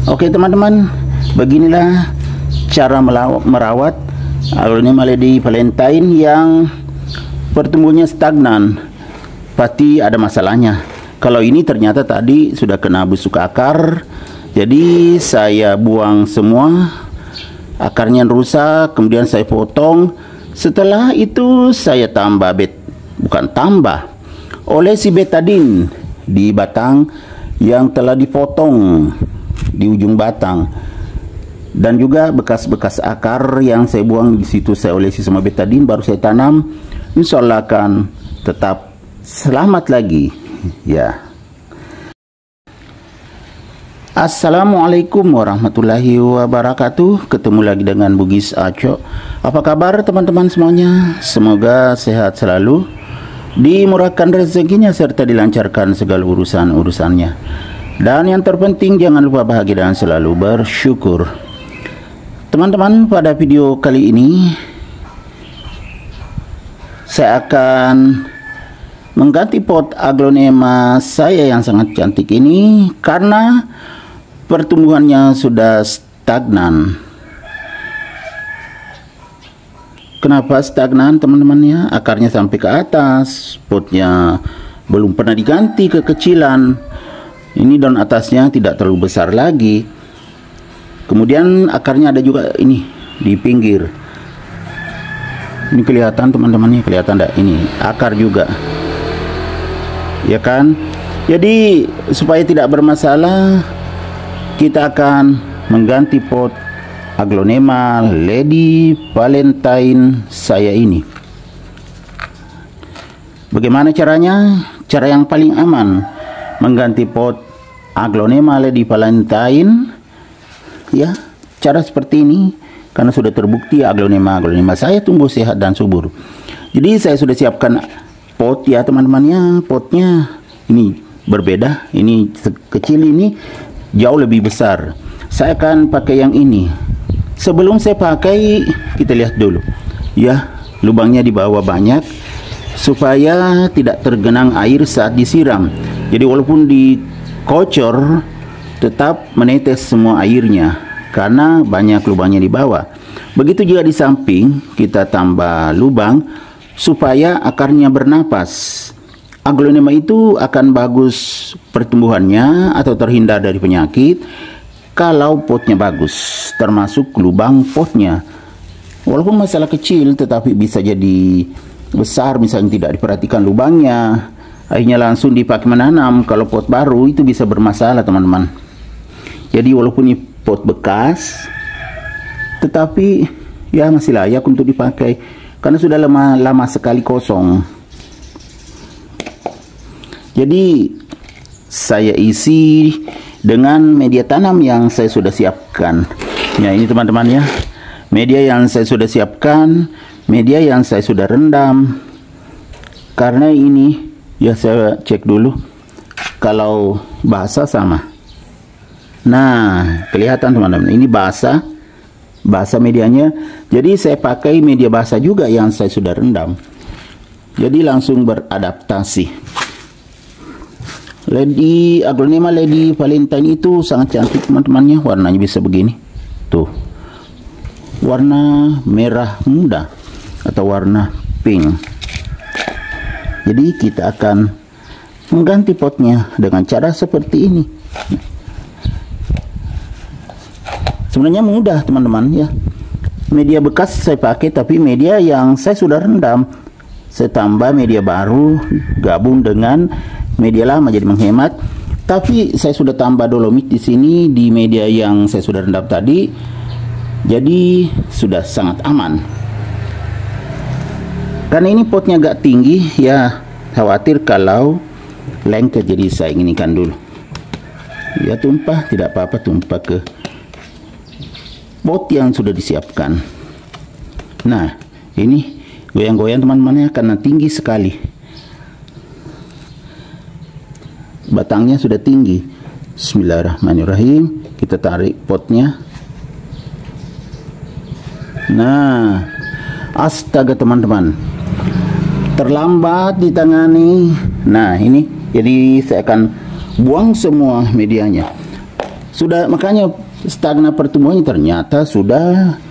Oke teman-teman, beginilah cara merawat Aglonema lady valentine yang pertumbuhannya stagnan. Pasti ada masalahnya. Kalau ini ternyata tadi sudah kena busuk akar, jadi saya buang semua, akarnya rusak, kemudian saya potong. Setelah itu saya tambah olesi betadine di batang yang telah dipotong di ujung batang, dan juga bekas-bekas akar yang saya buang di situ saya olesi sama betadine, baru saya tanam. Insya Allah akan tetap selamat lagi ya. Assalamualaikum warahmatullahi wabarakatuh. Ketemu lagi dengan Bugis Aco. Apa kabar teman-teman semuanya? Semoga sehat selalu, dimurahkan rezekinya, serta dilancarkan segala urusan-urusannya. Dan yang terpenting jangan lupa bahagia dan selalu bersyukur. Teman-teman, pada video kali ini saya akan mengganti pot aglonema saya yang sangat cantik ini karena pertumbuhannya sudah stagnan. Kenapa stagnan teman-teman ya? Akarnya sampai ke atas, potnya belum pernah diganti kekecilan. Ini daun atasnya tidak terlalu besar lagi. Kemudian akarnya ada juga ini di pinggir. Ini kelihatan teman-teman, kelihatan enggak? Ini akar juga. Ya kan? Jadi supaya tidak bermasalah, kita akan mengganti pot aglonema lady valentine saya ini. Bagaimana caranya? Cara yang paling aman mengganti pot aglonema lady valentine ya, cara seperti ini, karena sudah terbukti aglonema saya tumbuh sehat dan subur. Jadi saya sudah siapkan pot ya teman-temannya. Potnya ini berbeda, ini kecil, ini jauh lebih besar. Saya akan pakai yang ini. Sebelum saya pakai, kita lihat dulu ya, lubangnya di bawah banyak supaya tidak tergenang air saat disiram. Jadi walaupun dikocor tetap menetes semua airnya karena banyak lubangnya di bawah. Begitu juga di samping, kita tambah lubang supaya akarnya bernapas. Aglonema itu akan bagus pertumbuhannya atau terhindar dari penyakit kalau potnya bagus, termasuk lubang potnya. Walaupun masalah kecil tetapi bisa jadi besar, misalnya tidak diperhatikan lubangnya, akhirnya langsung dipakai menanam. Kalau pot baru itu bisa bermasalah teman-teman. Jadi walaupun ini pot bekas, tetapi ya masih layak untuk dipakai karena sudah lama sekali kosong. Jadi saya isi dengan media tanam yang saya sudah siapkan. Ya ini teman-teman ya, media yang saya sudah siapkan, media yang saya sudah rendam. Karena ini ya saya cek dulu kalau basah sama. Nah kelihatan teman-teman, ini basah medianya. Jadi saya pakai media basah juga yang saya sudah rendam. Jadi langsung beradaptasi. Aglonema lady valentine itu sangat cantik teman-temannya. Warnanya bisa begini tuh, warna merah muda atau warna pink. Jadi kita akan mengganti potnya dengan cara seperti ini. Sebenarnya mudah teman-teman ya. Media bekas saya pakai, tapi media yang saya sudah rendam saya tambah media baru, gabung dengan media lama jadi menghemat. Tapi saya sudah tambah dolomit di sini di media yang saya sudah rendam tadi, jadi sudah sangat aman. Karena ini potnya agak tinggi ya, khawatir kalau lengket, jadi saya inikan dulu ya, tumpah tidak apa-apa, tumpah ke pot yang sudah disiapkan. Nah ini goyang-goyang teman-temannya karena tinggi sekali, batangnya sudah tinggi. Bismillahirrahmanirrahim, kita tarik potnya. Nah astaga teman-teman, terlambat ditangani. Nah ini jadi saya akan buang semua medianya Sudah, makanya stagnan pertumbuhannya, ternyata sudah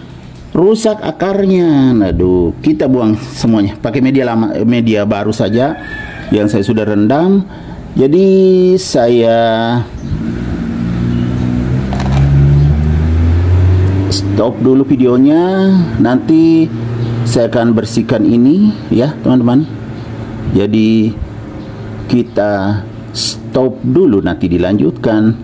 rusak akarnya. Aduh, kita buang semuanya, pakai media lama, media baru saja yang saya sudah rendam. Jadi saya stop dulu videonya, nanti saya akan bersihkan ini ya teman-teman. Jadi kita stop dulu, nanti dilanjutkan.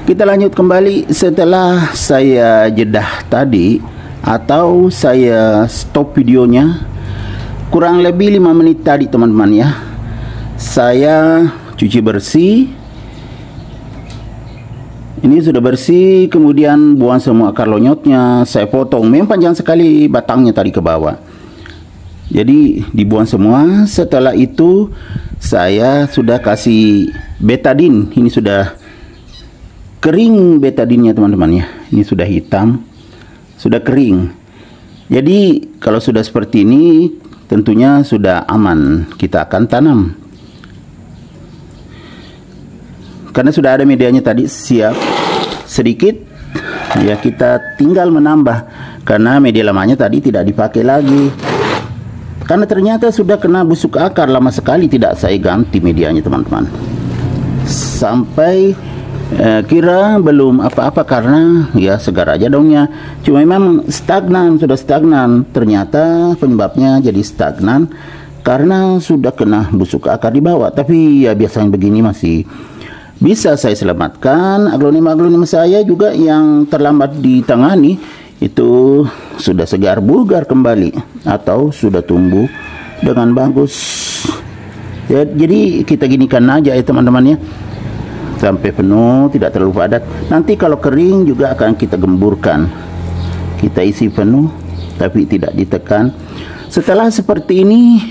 Kita lanjut kembali setelah saya jedah tadi, atau saya stop videonya kurang lebih 5 menit tadi teman-teman ya. Saya cuci bersih. Ini sudah bersih, kemudian buang semua akar lonyotnya, saya potong. Memang panjang sekali batangnya tadi ke bawah. Jadi dibuang semua. Setelah itu saya sudah kasih betadine. Ini sudah kering betadinnya teman-teman ya. Ini sudah hitam, sudah kering. Jadi kalau sudah seperti ini tentunya sudah aman, kita akan tanam. Karena sudah ada medianya tadi siap sedikit ya, kita tinggal menambah karena media lamanya tadi tidak dipakai lagi. Karena ternyata sudah kena busuk akar lama sekali, tidak saya ganti medianya teman-teman. Sampai kira belum apa-apa karena ya segar aja daunnya. Cuma memang stagnan, sudah stagnan. Ternyata penyebabnya jadi stagnan karena sudah kena busuk akar di bawah. Tapi ya biasanya begini masih bisa saya selamatkan. Aglonema saya juga yang terlambat ditangani itu sudah segar bugar kembali atau sudah tumbuh dengan bagus ya. Jadi kita ginikan aja ya teman-teman ya, sampai penuh, tidak terlalu padat. Nanti kalau kering juga akan kita gemburkan, kita isi penuh tapi tidak ditekan. Setelah seperti ini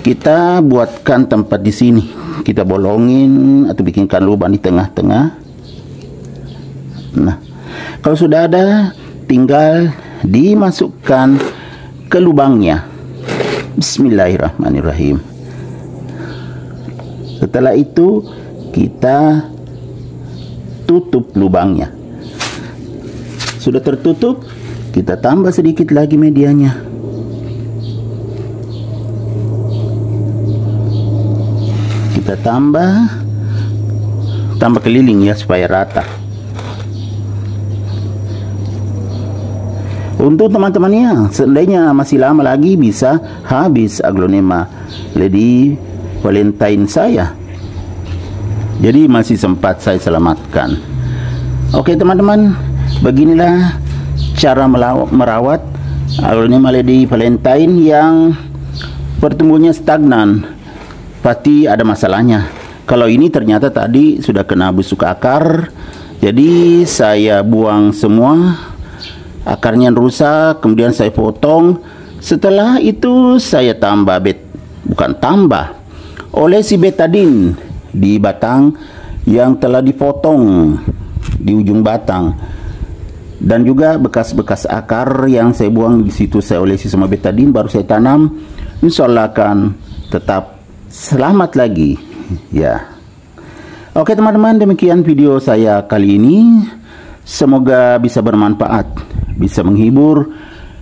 kita buatkan tempat di sini, kita bolongin atau bikinkan lubang di tengah-tengah. Nah, kalau sudah ada tinggal dimasukkan ke lubangnya. Bismillahirrahmanirrahim. Setelah itu kita tutup lubangnya. Sudah tertutup, kita tambah sedikit lagi medianya. Kita tambah keliling ya supaya rata. Untuk teman-temannya, seandainya masih lama lagi bisa habis aglonema Lady Valentine saya. Jadi masih sempat saya selamatkan. Oke teman-teman, beginilah cara merawat aglonema Lady Valentine yang pertumbuhannya stagnan. Pasti ada masalahnya. Kalau ini ternyata tadi sudah kena busuk akar, jadi saya buang semua. Akarnya rusak, kemudian saya potong. Setelah itu saya tambah olesi betadine di batang yang telah dipotong di ujung batang, dan juga bekas-bekas akar yang saya buang di situ saya olesi sama betadine, baru saya tanam. Insya Allah akan tetap selamat lagi ya. Oke teman-teman, demikian video saya kali ini. Semoga bisa bermanfaat, bisa menghibur,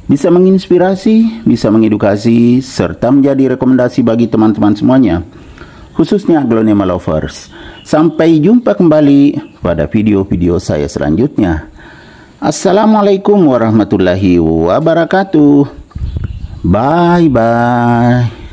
bisa menginspirasi, bisa mengedukasi, serta menjadi rekomendasi bagi teman-teman semuanya, khususnya aglonema lovers. Sampai jumpa kembali pada video-video saya selanjutnya. Assalamualaikum warahmatullahi wabarakatuh. Bye-bye.